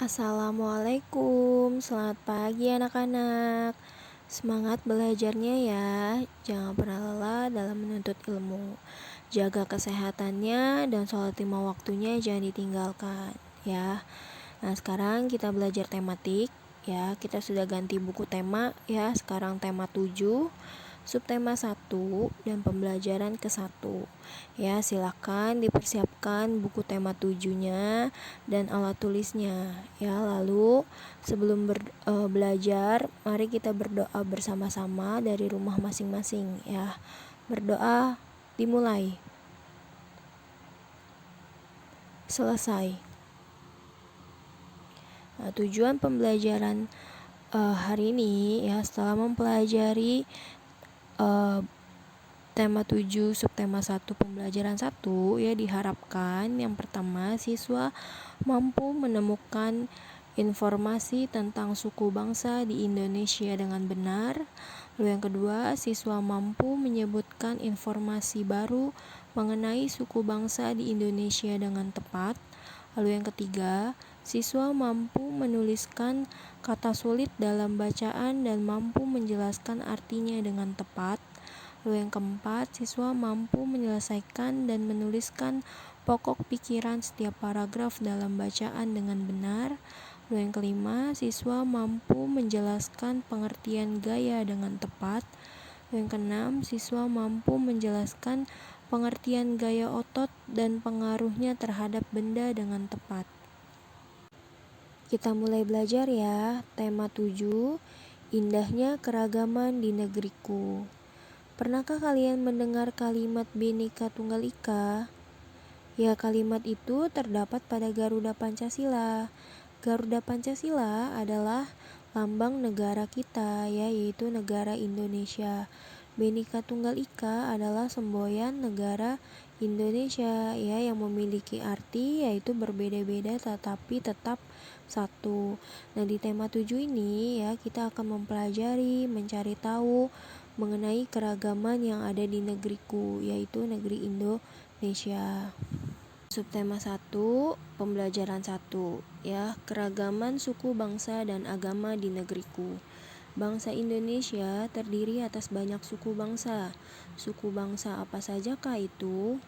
Assalamualaikum, selamat pagi anak-anak. Semangat belajarnya ya, jangan pernah lelah dalam menuntut ilmu. Jaga kesehatannya dan sholat 5 waktunya jangan ditinggalkan ya. Nah sekarang kita belajar tematik ya, kita sudah ganti buku tema ya, sekarang tema 7, subtema 1 dan pembelajaran ke-1 ya. Silakan dipersiapkan buku tema 7-nya dan alat tulisnya ya. Lalu sebelum belajar, mari kita berdoa bersama-sama dari rumah masing-masing ya. Berdoa dimulai. Selesai. Nah, tujuan pembelajaran hari ini ya, setelah mempelajari tema 7 subtema 1 pembelajaran 1 ya, diharapkan yang pertama siswa mampu menemukan informasi tentang suku bangsa di Indonesia dengan benar. Lalu yang kedua, siswa mampu menyebutkan informasi baru mengenai suku bangsa di Indonesia dengan tepat. Lalu yang ketiga, siswa mampu menuliskan kata sulit dalam bacaan dan mampu menjelaskan artinya dengan tepat. Lalu yang keempat, siswa mampu menyelesaikan dan menuliskan pokok pikiran setiap paragraf dalam bacaan dengan benar. Lalu yang kelima, siswa mampu menjelaskan pengertian gaya dengan tepat. Lalu yang keenam, siswa mampu menjelaskan pengertian gaya otot dan pengaruhnya terhadap benda dengan tepat. Kita mulai belajar ya. Tema 7, indahnya keragaman di negeriku. Pernahkah kalian mendengar kalimat Bhinneka Tunggal Ika? Ya, kalimat itu terdapat pada Garuda Pancasila. Garuda Pancasila adalah lambang negara kita ya, yaitu negara Indonesia. Bhinneka Tunggal Ika adalah semboyan negara Indonesia ya, yang memiliki arti yaitu berbeda-beda tetapi tetap satu. Nah, di tema 7 ini ya, kita akan mempelajari, mencari tahu mengenai keragaman yang ada di negeriku, yaitu negeri Indonesia. Subtema 1, pembelajaran 1 ya, keragaman suku bangsa dan agama di negeriku. Bangsa Indonesia terdiri atas banyak suku bangsa. Suku bangsa apa sajakah itu?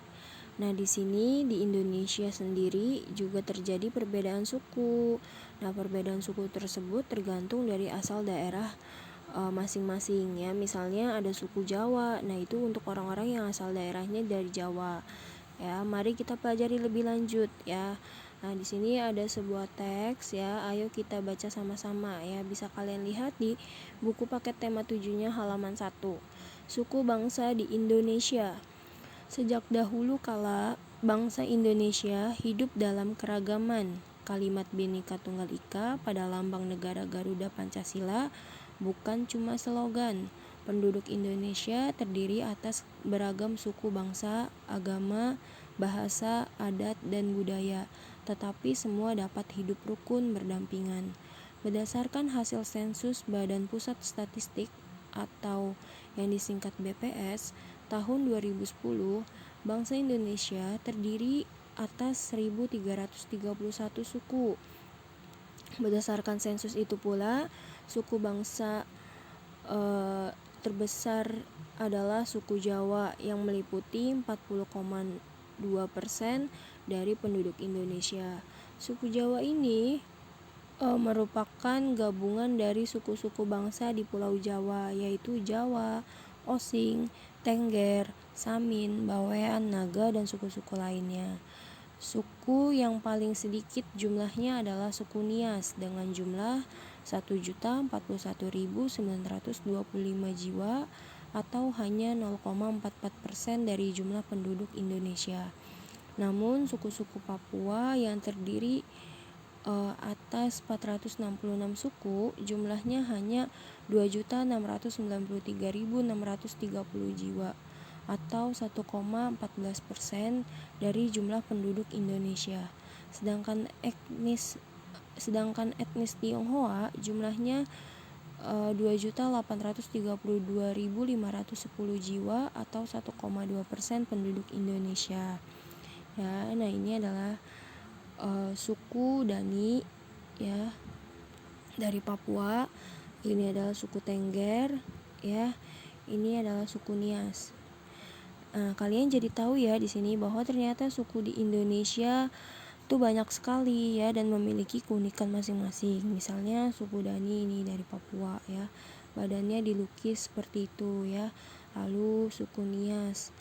Nah, di sini di Indonesia sendiri juga terjadi perbedaan suku. Nah, perbedaan suku tersebut tergantung dari asal daerah masing-masing ya. Misalnya ada suku Jawa. Nah, itu untuk orang-orang yang asal daerahnya dari Jawa. Ya, mari kita pelajari lebih lanjut ya. Nah, di sini ada sebuah teks ya. Ayo kita baca sama-sama ya. Bisa kalian lihat di buku paket tema 7-nya halaman 1. Suku bangsa di Indonesia. Sejak dahulu kala, bangsa Indonesia hidup dalam keragaman. Kalimat Bhinneka Tunggal Ika pada lambang negara Garuda Pancasila bukan cuma slogan. Penduduk Indonesia terdiri atas beragam suku bangsa, agama, bahasa, adat, dan budaya, tetapi semua dapat hidup rukun berdampingan. Berdasarkan hasil sensus Badan Pusat Statistik atau yang disingkat BPS, tahun 2010, bangsa Indonesia terdiri atas 1.331 suku. Berdasarkan sensus itu pula, suku bangsa terbesar adalah suku Jawa yang meliputi 40,2% dari penduduk Indonesia. Suku Jawa ini merupakan gabungan dari suku-suku bangsa di Pulau Jawa, yaitu Jawa, Osing, Tengger, Samin, Bawean, Naga, dan suku-suku lainnya. Suku yang paling sedikit jumlahnya adalah suku Nias dengan jumlah 1.041.925 jiwa atau hanya 0,44% dari jumlah penduduk Indonesia. Namun suku-suku Papua yang terdiri atas 466 suku, jumlahnya hanya 2.693.630 jiwa atau 1,14% dari jumlah penduduk Indonesia. Sedangkan etnis Tionghoa jumlahnya 2.832.510 jiwa atau 1,2% penduduk Indonesia. Ya, nah ini adalah suku Dani ya, dari Papua. Ini adalah suku Tengger, ya. Ini adalah suku Nias. Nah, kalian jadi tahu ya di sini bahwa ternyata suku di Indonesia tuh banyak sekali ya dan memiliki keunikan masing-masing. Misalnya suku Dani ini dari Papua ya, badannya dilukis seperti itu ya. Lalu suku Nias,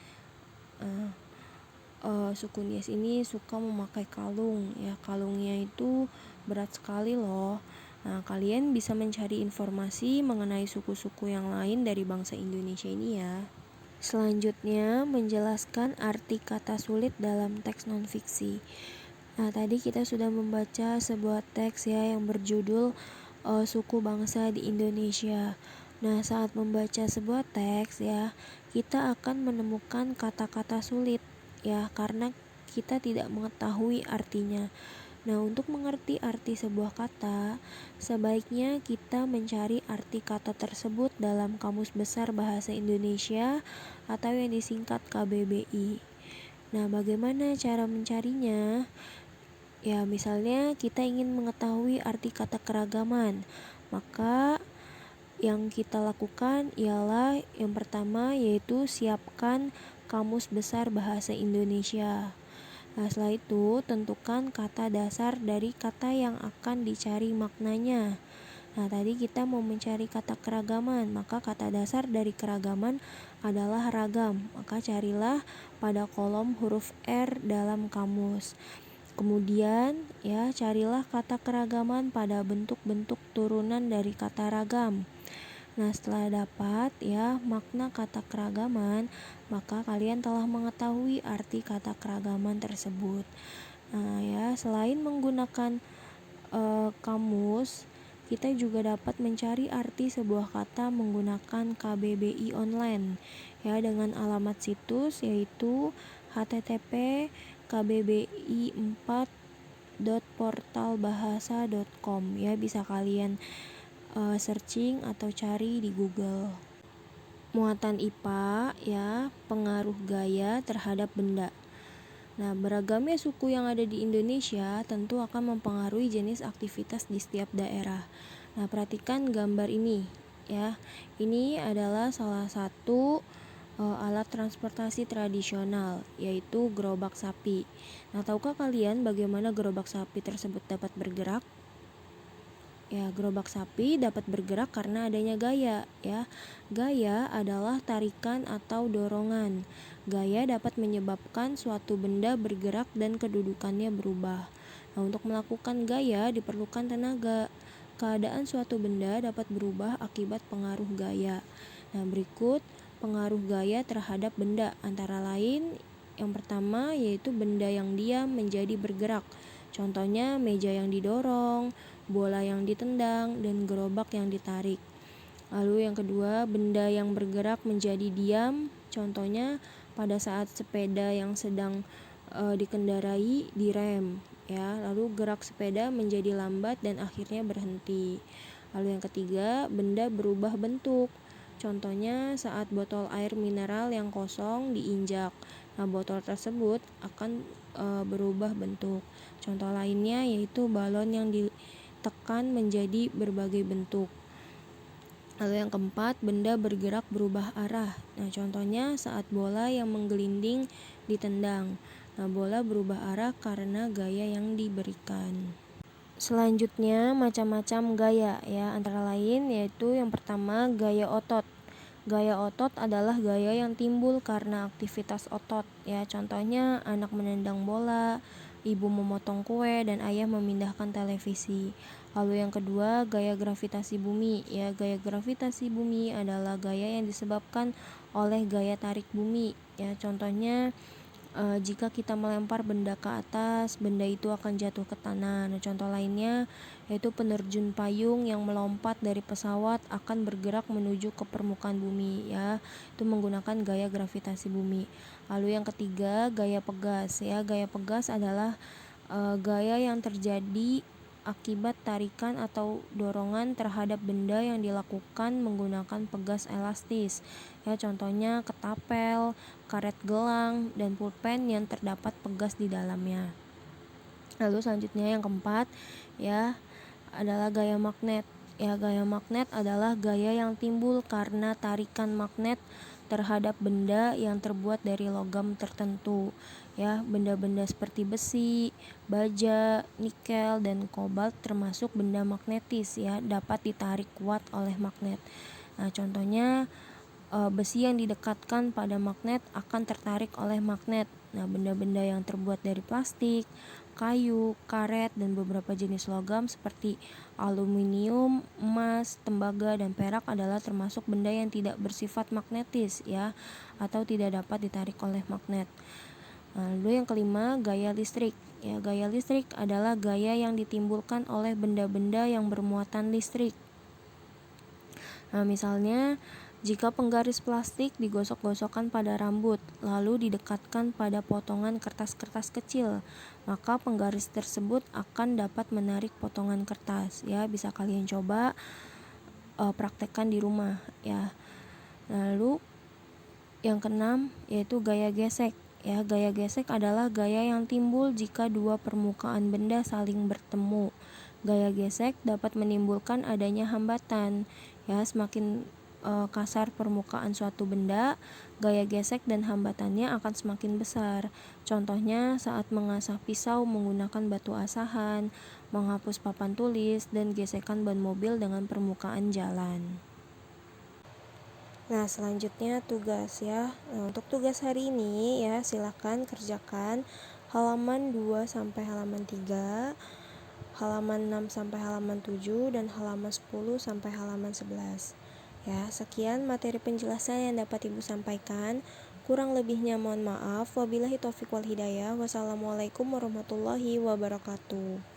suku Nias ini suka memakai kalung ya, kalungnya itu berat sekali loh. Nah, kalian bisa mencari informasi mengenai suku-suku yang lain dari bangsa Indonesia ini ya. Selanjutnya, menjelaskan arti kata sulit dalam teks non-fiksi. Nah, tadi kita sudah membaca sebuah teks ya yang berjudul Suku Bangsa di Indonesia. Nah, saat membaca sebuah teks ya, kita akan menemukan kata-kata sulit ya karena kita tidak mengetahui artinya. Nah, untuk mengerti arti sebuah kata, sebaiknya kita mencari arti kata tersebut dalam Kamus Besar Bahasa Indonesia atau yang disingkat KBBI. Nah, bagaimana cara mencarinya? Ya, misalnya kita ingin mengetahui arti kata keragaman, maka yang kita lakukan ialah yang pertama yaitu siapkan Kamus Besar Bahasa Indonesia. Nah, setelah itu tentukan kata dasar dari kata yang akan dicari maknanya. Nah, tadi kita mau mencari kata keragaman, maka kata dasar dari keragaman adalah ragam. Maka carilah pada kolom huruf R dalam kamus. Kemudian ya, carilah kata keragaman pada bentuk-bentuk turunan dari kata ragam. Nah, setelah dapat ya makna kata keragaman, maka kalian telah mengetahui arti kata keragaman tersebut. Nah, ya, selain menggunakan kamus, kita juga dapat mencari arti sebuah kata menggunakan KBBI online ya dengan alamat situs yaitu http://kbbi4.portalbahasa.com ya, bisa kalian searching atau cari di Google. Muatan IPA ya, pengaruh gaya terhadap benda. Nah, beragamnya suku yang ada di Indonesia tentu akan mempengaruhi jenis aktivitas di setiap daerah. Nah, perhatikan gambar ini ya. Ini adalah salah satu alat transportasi tradisional yaitu gerobak sapi. Nah, tahukah kalian bagaimana gerobak sapi tersebut dapat bergerak? Ya, gerobak sapi dapat bergerak karena adanya gaya ya. Gaya adalah tarikan atau dorongan. Gaya dapat menyebabkan suatu benda bergerak dan kedudukannya berubah. Nah, untuk melakukan gaya diperlukan tenaga. Keadaan suatu benda dapat berubah akibat pengaruh gaya. Nah, berikut pengaruh gaya terhadap benda antara lain yang pertama yaitu benda yang diam menjadi bergerak. Contohnya meja yang didorong, bola yang ditendang, dan gerobak yang ditarik. Lalu yang kedua, benda yang bergerak menjadi diam. Contohnya pada saat sepeda yang sedang dikendarai direm ya. Lalu gerak sepeda menjadi lambat dan akhirnya berhenti. Lalu yang ketiga, benda berubah bentuk. Contohnya saat botol air mineral yang kosong diinjak. Nah, botol tersebut akan berubah bentuk. Contoh lainnya yaitu balon yang ditekan menjadi berbagai bentuk. Lalu yang keempat, benda bergerak berubah arah. Nah, contohnya saat bola yang menggelinding ditendang. Nah, bola berubah arah karena gaya yang diberikan. Selanjutnya, macam-macam gaya ya, antara lain yaitu yang pertama gaya otot. Gaya otot adalah gaya yang timbul karena aktivitas otot ya. Contohnya anak menendang bola, ibu memotong kue, dan ayah memindahkan televisi. Lalu yang kedua, gaya gravitasi bumi ya. Gaya gravitasi bumi adalah gaya yang disebabkan oleh gaya tarik bumi ya. Contohnya jika kita melempar benda ke atas, benda itu akan jatuh ke tanah. Nah, contoh lainnya yaitu penerjun payung yang melompat dari pesawat akan bergerak menuju ke permukaan bumi ya. Itu menggunakan gaya gravitasi bumi. Lalu yang ketiga, gaya pegas ya. Gaya pegas adalah gaya yang terjadi akibat tarikan atau dorongan terhadap benda yang dilakukan menggunakan pegas elastis ya. Contohnya ketapel, karet gelang, dan pulpen yang terdapat pegas di dalamnya. Lalu selanjutnya yang keempat ya, adalah gaya magnet. Ya, gaya magnet adalah gaya yang timbul karena tarikan magnet terhadap benda yang terbuat dari logam tertentu. Ya, benda-benda seperti besi, baja, nikel, dan kobalt termasuk benda magnetis ya, dapat ditarik kuat oleh magnet. Nah, contohnya besi yang didekatkan pada magnet akan tertarik oleh magnet. Nah, benda-benda yang terbuat dari plastik, kayu, karet, dan beberapa jenis logam seperti aluminium, emas, tembaga, dan perak adalah termasuk benda yang tidak bersifat magnetis ya, atau tidak dapat ditarik oleh magnet. Lalu yang kelima, gaya listrik. Ya, gaya listrik adalah gaya yang ditimbulkan oleh benda-benda yang bermuatan listrik. Nah, misalnya jika penggaris plastik digosok-gosokkan pada rambut, lalu didekatkan pada potongan kertas-kertas kecil, maka penggaris tersebut akan dapat menarik potongan kertas. Ya, bisa kalian coba praktekkan di rumah. Ya. Lalu yang keenam yaitu gaya gesek. Ya, gaya gesek adalah gaya yang timbul jika dua permukaan benda saling bertemu. Gaya gesek dapat menimbulkan adanya hambatan. Ya, semakin kasar permukaan suatu benda, gaya gesek dan hambatannya akan semakin besar. Contohnya saat mengasah pisau menggunakan batu asahan, menghapus papan tulis, dan gesekan ban mobil dengan permukaan jalan. Nah, selanjutnya tugas ya. Nah, untuk tugas hari ini ya, silakan kerjakan halaman 2 sampai halaman 3, halaman 6 sampai halaman 7, dan halaman 10 sampai halaman 11. Ya, sekian materi penjelasan yang dapat Ibu sampaikan. Kurang lebihnya mohon maaf. Wabillahi taufiq wal hidayah. Wassalamualaikum warahmatullahi wabarakatuh.